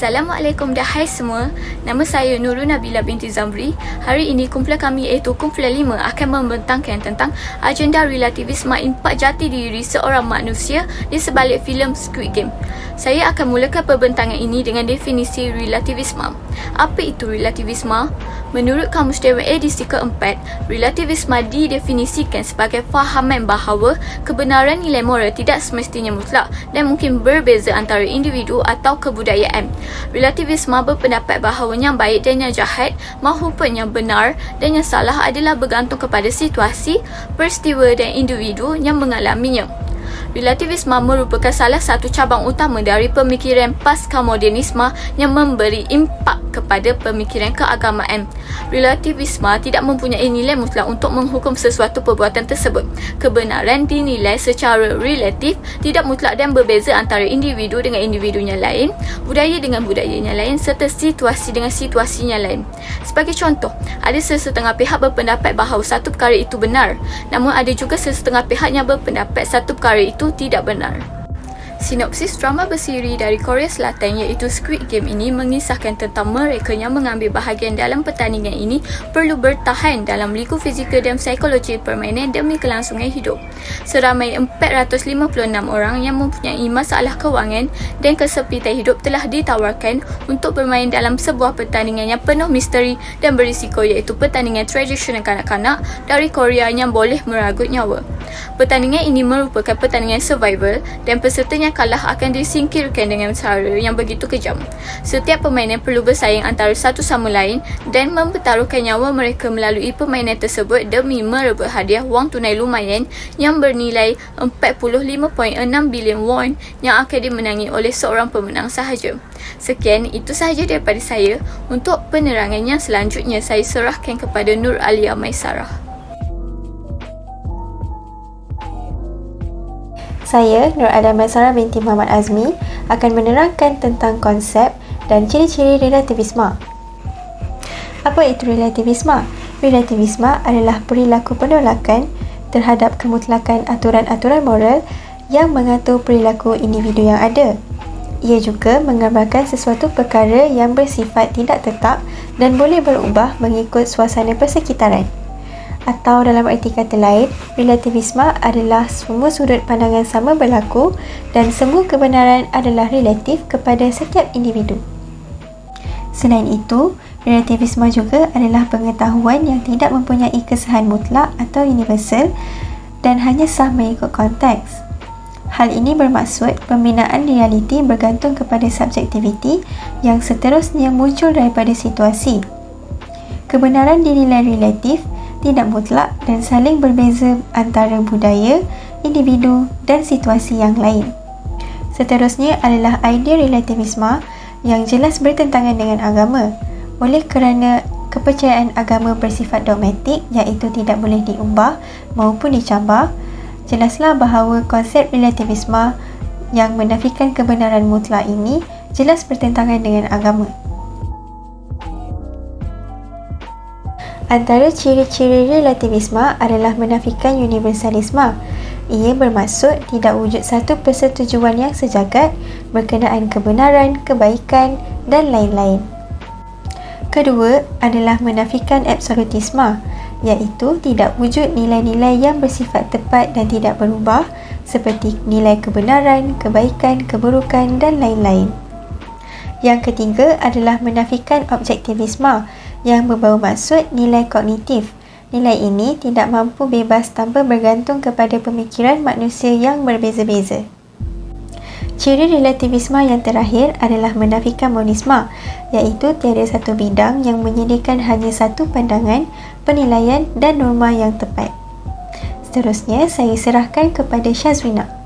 Assalamualaikum dah hai semua. Nama saya Nurul Nabila binti Zamri. Hari ini kumpulan kami iaitu kumpulan 5 akan membentangkan tentang agenda relativisme impak jati diri seorang manusia di sebalik filem Squid Game. Saya akan mulakan perbentangan ini dengan definisi relativisme. Apa itu relativisme? Menurut Kamus Dewan edisi keempat, relativisme didefinisikan sebagai fahaman bahawa kebenaran nilai moral tidak semestinya mutlak dan mungkin berbeza antara individu atau kebudayaan. Relativisme berpendapat bahawa yang baik dan yang jahat maupun yang benar dan yang salah adalah bergantung kepada situasi, peristiwa dan individu yang mengalaminya. Relativisme merupakan salah satu cabang utama dari pemikiran pasca-modernisme yang memberi impak kepada pemikiran keagamaan. Relativisme tidak mempunyai nilai mutlak untuk menghukum sesuatu perbuatan tersebut. Kebenaran dinilai secara relatif, tidak mutlak dan berbeza antara individu dengan individunya lain, budaya dengan budayanya lain serta situasi dengan situasinya lain. Sebagai contoh, ada sesetengah pihak berpendapat bahawa satu perkara itu benar, namun ada juga sesetengah pihak yang berpendapat satu perkara itu tidak benar. Sinopsis drama bersiri dari Korea Selatan iaitu Squid Game ini mengisahkan tentang mereka yang mengambil bahagian dalam pertandingan ini perlu bertahan dalam liku fizikal dan psikologi permainan demi kelangsungan hidup. Seramai 456 orang yang mempunyai masalah kewangan dan kesempitan hidup telah ditawarkan untuk bermain dalam sebuah pertandingan yang penuh misteri dan berisiko iaitu pertandingan tradisional kanak-kanak dari Korea yang boleh meragut nyawa. Pertandingan ini merupakan pertandingan survival dan pesertanya kalah akan disingkirkan dengan cara yang begitu kejam. Setiap permainan perlu bersaing antara satu sama lain dan mempertaruhkan nyawa mereka melalui permainan tersebut demi merebut hadiah wang tunai lumayan yang bernilai 45.6 bilion won yang akan dimenangi oleh seorang pemenang sahaja. Sekian, itu sahaja daripada saya. Untuk penerangan yang selanjutnya saya serahkan kepada Nur Alia Maisarah. Saya, Nur Alia Maisarah binti Muhammad Azmi, akan menerangkan tentang konsep dan ciri-ciri relativisme. Apa itu relativisme? Relativisme adalah perilaku penolakan terhadap kemutlakan aturan-aturan moral yang mengatur perilaku individu yang ada. Ia juga menggambarkan sesuatu perkara yang bersifat tidak tetap dan boleh berubah mengikut suasana persekitaran. Atau dalam erti kata lain, relativisme adalah semua sudut pandangan sama berlaku dan semua kebenaran adalah relatif kepada setiap individu. Selain itu, relativisme juga adalah pengetahuan yang tidak mempunyai kesahan mutlak atau universal dan hanya sah mengikut konteks. Hal ini bermaksud pembinaan realiti bergantung kepada subjektiviti yang seterusnya muncul daripada situasi. Kebenaran dinilai relatif, tidak mutlak dan saling berbeza antara budaya, individu dan situasi yang lain. Seterusnya adalah idea relativisme yang jelas bertentangan dengan agama. Oleh kerana kepercayaan agama bersifat dogmatik iaitu tidak boleh diubah maupun dicabar, jelaslah bahawa konsep relativisme yang menafikan kebenaran mutlak ini jelas bertentangan dengan agama. Antara ciri-ciri relativisme adalah menafikan universalisme. Ia bermaksud tidak wujud satu persetujuan yang sejagat berkenaan kebenaran, kebaikan dan lain-lain. Kedua adalah menafikan absolutisme, iaitu tidak wujud nilai-nilai yang bersifat tepat dan tidak berubah seperti nilai kebenaran, kebaikan, keburukan dan lain-lain. Yang ketiga adalah menafikan objektivisme yang berbau maksud nilai kognitif. Nilai ini tidak mampu bebas tanpa bergantung kepada pemikiran manusia yang berbeza-beza. Ciri relativisme yang terakhir adalah menafikan monisme, iaitu tiada satu bidang yang menyediakan hanya satu pandangan, penilaian dan norma yang tepat. Seterusnya, saya serahkan kepada Syazwina.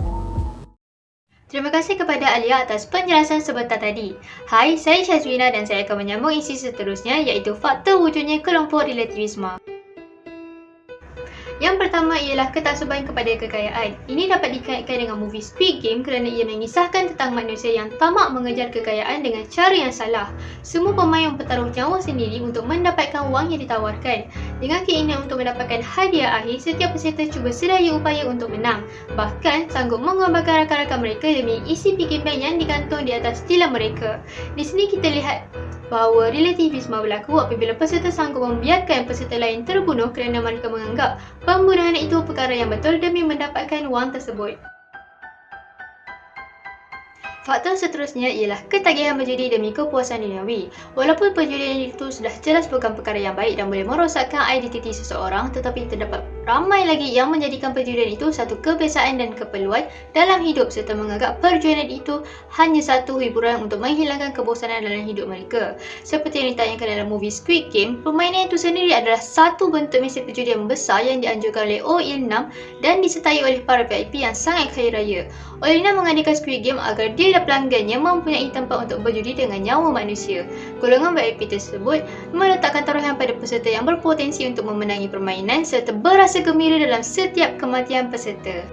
Terima kasih kepada Alia atas penjelasan sebentar tadi. Hai, saya Syazwina dan saya akan menyambung isi seterusnya iaitu faktor wujudnya kelompok relativisme. Yang pertama ialah ketaksuban kepada kekayaan. Ini dapat dikaitkan dengan movie Squid Game kerana ia mengisahkan tentang manusia yang tamak mengejar kekayaan dengan cara yang salah. Semua pemain bertaruh nyawa sendiri untuk mendapatkan wang yang ditawarkan. Dengan keinginan untuk mendapatkan hadiah akhir, setiap peserta cuba sedaya upaya untuk menang. Bahkan sanggup mengorbankan rakan-rakan mereka demi isi piggy bank yang digantung di atas tilam mereka. Di sini kita lihat bahawa relativisme berlaku apabila peserta sanggup membiarkan peserta lain terbunuh kerana mereka menganggap pembunuhan itu perkara yang betul demi mendapatkan wang tersebut. Faktor seterusnya ialah ketagihan berjudi demi kepuasan duniawi. Walaupun perjudian itu sudah jelas bukan perkara yang baik dan boleh merosakkan identiti seseorang, tetapi terdapat ramai lagi yang menjadikan perjudian itu satu kebiasaan dan keperluan dalam hidup serta menganggap perjudian itu hanya satu hiburan untuk menghilangkan kebosanan dalam hidup mereka. Seperti yang ditayangkan dalam movie Squid Game, permainan itu sendiri adalah satu bentuk mesin perjudian besar yang dianjurkan oleh OIL6 dan disertai oleh para VIP yang sangat kaya raya. OIL6 mengadakan Squid Game agar dia dan pelanggannya mempunyai tempat untuk berjudi dengan nyawa manusia. Golongan VIP tersebut meletakkan taruhan pada peserta yang berpotensi untuk memenangi permainan serta berasa gembira dalam setiap kematian peserta.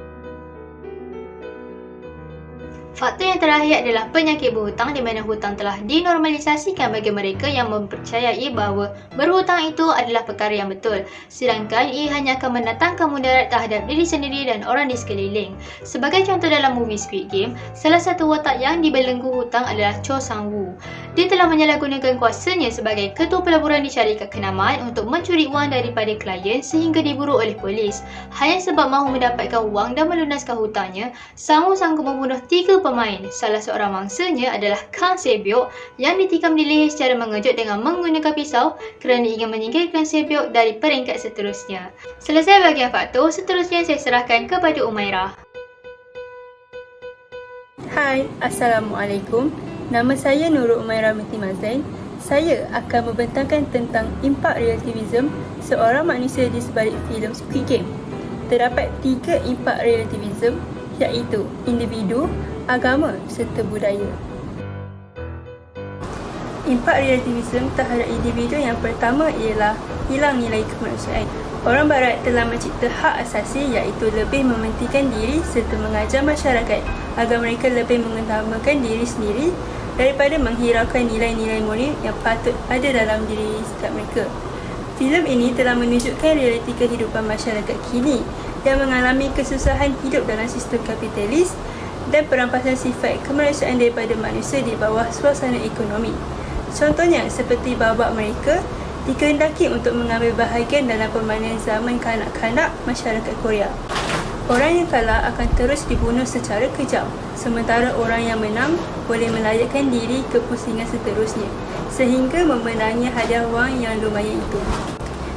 Faktor yang terakhir adalah penyakit berhutang di mana hutang telah dinormalisasikan bagi mereka yang mempercayai bahawa berhutang itu adalah perkara yang betul, sedangkan ia hanya akan mendatangkan mudarat terhadap diri sendiri dan orang di sekeliling. Sebagai contoh dalam movie Squid Game, salah satu watak yang dibelenggu hutang adalah Cho Sang-woo. Dia telah menyalahgunakan kuasanya sebagai ketua pelaburan di syarikat kenamaan untuk mencuri wang daripada klien sehingga diburu oleh polis. Hanya sebab mahu mendapatkan wang dan melunaskan hutangnya, Sang-woo sanggup membunuh 3 pemain. Salah seorang mangsanya adalah Kang Se-byuk yang ditikam di leher secara mengejut dengan menggunakan pisau kerana ingin menyingkirkan Se-byuk dari peringkat seterusnya. Selesai bahagian faktor, seterusnya saya serahkan kepada Umairah. Hai, Assalamualaikum. Nama saya Nurul Umairah binti Mazain. Saya akan membentangkan tentang impak relativism seorang manusia di sebalik filem Squid Game. Terdapat 3 impak relativism iaitu individu, agama serta budaya. Impak relativism terhadap individu yang pertama ialah hilang nilai kemanusiaan. Orang Barat telah mencipta hak asasi iaitu lebih mementingkan diri serta mengajar masyarakat agar mereka lebih mengutamakan diri sendiri daripada menghiraukan nilai-nilai moral yang patut ada dalam diri setiap mereka. Filem ini telah menunjukkan realiti kehidupan masyarakat kini yang mengalami kesusahan hidup dalam sistem kapitalis dan perampasan sifat kemanusiaan daripada manusia di bawah suasana ekonomi. Contohnya seperti babak mereka dikehendaki untuk mengambil bahagian dalam permainan zaman kanak-kanak masyarakat Korea. Orang yang kalah akan terus dibunuh secara kejam, sementara orang yang menang boleh melayakkan diri ke pusingan seterusnya sehingga memenangi hadiah wang yang lumayan itu.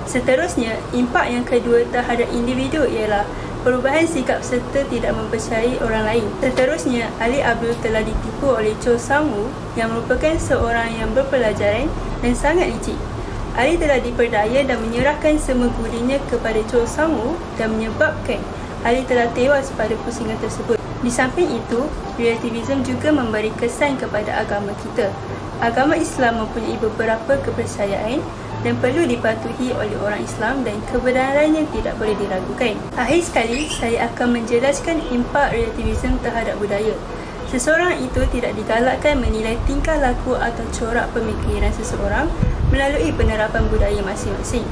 Seterusnya, impak yang kedua terhadap individu ialah perubahan sikap serta tidak mempercayai orang lain. Seterusnya, Ali Abdul telah ditipu oleh Cho Sang-woo yang merupakan seorang yang berpelajaran dan sangat licik. Ali telah diperdaya dan menyerahkan semua gudinya kepada Cho Sang-woo dan menyebabkan Ali telah tewas pada pusingan tersebut. Di samping itu, relativism juga memberi kesan kepada agama kita. Agama Islam mempunyai beberapa kepercayaan dan perlu dipatuhi oleh orang Islam dan kebenarannya tidak boleh diragukan. Akhir sekali, saya akan menjelaskan impak relativism terhadap budaya. Seseorang itu tidak digalakkan menilai tingkah laku atau corak pemikiran seseorang melalui penerapan budaya masing-masing.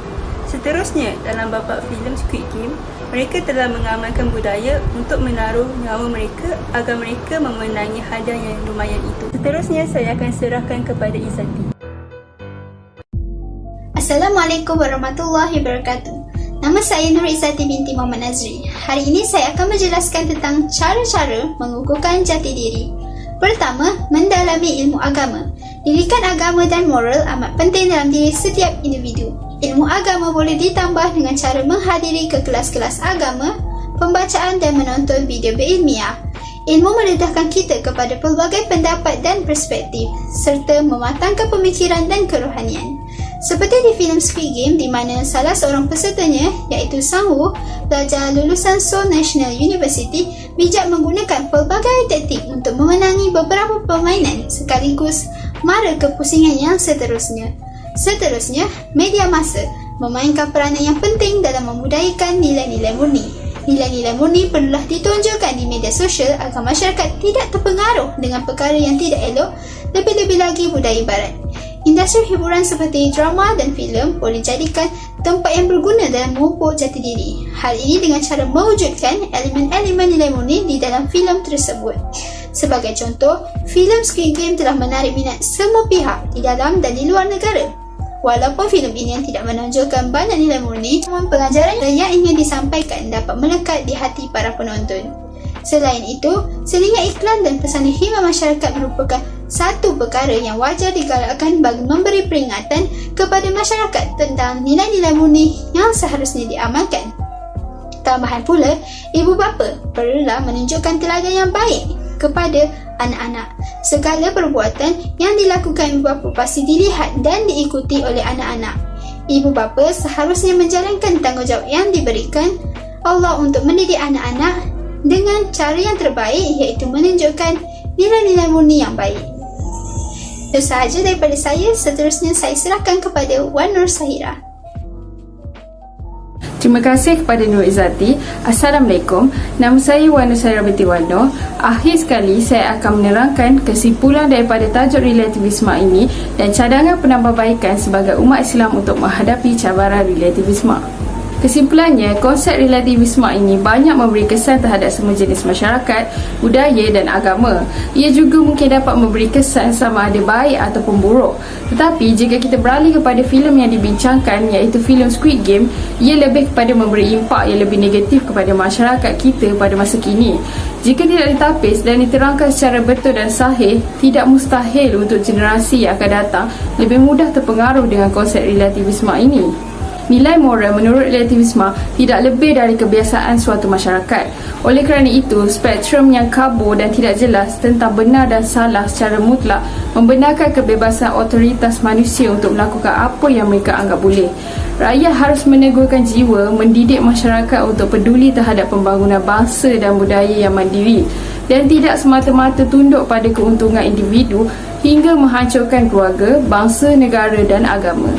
Seterusnya, dalam babak filem Squid Game, mereka telah mengamalkan budaya untuk menaruh nyawa mereka agar mereka memenangi hadiah yang lumayan itu. Seterusnya, saya akan serahkan kepada Izzati. Assalamualaikum warahmatullahi wabarakatuh. Nama saya Nur Izzati binti Muhammad Nazri. Hari ini saya akan menjelaskan tentang cara-cara mengukuhkan jati diri. Pertama, mendalami ilmu agama. Didikan agama dan moral amat penting dalam diri setiap individu. Ilmu agama boleh ditambah dengan cara menghadiri ke kelas-kelas agama, pembacaan dan menonton video berilmiah. Ilmu mendedahkan kita kepada pelbagai pendapat dan perspektif serta mematangkan pemikiran dan kerohanian. Seperti di filem Squid Game di mana salah seorang pesertanya iaitu Sang-woo, pelajar lulusan Seoul National University, bijak menggunakan pelbagai taktik untuk memenangi beberapa permainan sekaligus mara ke pusingan yang seterusnya. Seterusnya, media massa. memainkan peranan yang penting dalam membudayakan nilai-nilai murni. Nilai-nilai murni perlulah ditonjolkan di media sosial agar masyarakat tidak terpengaruh dengan perkara yang tidak elok, lebih-lebih lagi budaya barat. Industri hiburan seperti drama dan filem boleh jadikan tempat yang berguna dalam memupuk jati diri. Hal ini dengan cara mewujudkan elemen-elemen nilai murni di dalam filem tersebut. Sebagai contoh, filem Squid Game telah menarik minat semua pihak di dalam dan di luar negara. Walaupun filem ini yang tidak menonjolkan banyak nilai murni, namun pengajaran yang ingin disampaikan dapat melekat di hati para penonton. Selain itu, selingan iklan dan pesanan hikmat masyarakat merupakan satu perkara yang wajar digalakkan bagi memberi peringatan kepada masyarakat tentang nilai-nilai murni yang seharusnya diamalkan. Tambahan pula, ibu bapa perlulah menunjukkan teladan yang baik kepada anak-anak. Segala perbuatan yang dilakukan ibu bapa pasti dilihat dan diikuti oleh anak-anak. Ibu bapa seharusnya menjalankan tanggungjawab yang diberikan Allah untuk mendidik anak-anak dengan cara yang terbaik, iaitu menunjukkan nilai-nilai murni yang baik. Itu sahaja daripada saya. Seterusnya saya serahkan kepada Wan Nur Sahira. Terima kasih kepada Nur Izzati. Assalamualaikum. Nama saya Wan Nur Sahira binti Wano. Akhir sekali saya akan menerangkan kesimpulan daripada tajuk relativisme ini dan cadangan penambahbaikan sebagai umat Islam untuk menghadapi cabaran relativisme. Kesimpulannya, konsep relativisme ini banyak memberi kesan terhadap semua jenis masyarakat, budaya dan agama. Ia juga mungkin dapat memberi kesan sama ada baik ataupun buruk. Tetapi jika kita beralih kepada filem yang dibincangkan, iaitu filem Squid Game, ia lebih kepada memberi impak yang lebih negatif kepada masyarakat kita pada masa kini. Jika tidak ditapis dan diterangkan secara betul dan sahih, tidak mustahil untuk generasi yang akan datang lebih mudah terpengaruh dengan konsep relativisme ini. Nilai moral menurut relativisme tidak lebih dari kebiasaan suatu masyarakat. Oleh kerana itu, spektrum yang kabur dan tidak jelas tentang benar dan salah secara mutlak membenarkan kebebasan otoritas manusia untuk melakukan apa yang mereka anggap boleh. Rakyat harus menegurkan jiwa, mendidik masyarakat untuk peduli terhadap pembangunan bangsa dan budaya yang mandiri dan tidak semata-mata tunduk pada keuntungan individu hingga menghancurkan keluarga, bangsa, negara dan agama.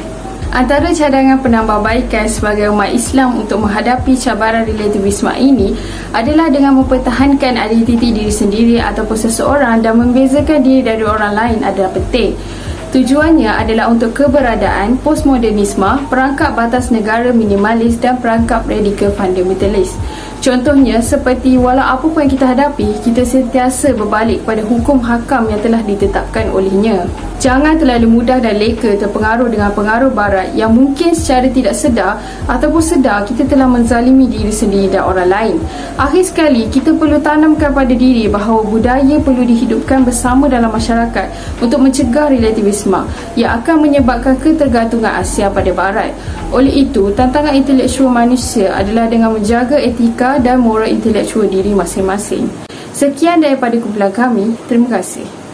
Antara cadangan penambahbaikan sebagai umat Islam untuk menghadapi cabaran relativisme ini adalah dengan mempertahankan identiti diri sendiri ataupun seseorang dan membezakan diri dari orang lain adalah penting. Tujuannya adalah untuk keberadaan postmodernisme, perangkap batas negara minimalis dan perangkap radikal fundamentalis. Contohnya seperti walau apa pun yang kita hadapi, kita sentiasa berbalik pada hukum hakam yang telah ditetapkan olehnya. Jangan terlalu mudah dan leka terpengaruh dengan pengaruh barat yang mungkin secara tidak sedar ataupun sedar kita telah menzalimi diri sendiri dan orang lain. Akhir sekali, kita perlu tanamkan pada diri bahawa budaya perlu dihidupkan bersama dalam masyarakat untuk mencegah relativisme yang akan menyebabkan ketergantungan Asia pada barat. Oleh itu, tantangan intelektual manusia adalah dengan menjaga etika dan moral intelektual diri masing-masing. Sekian daripada kumpulan kami. Terima kasih.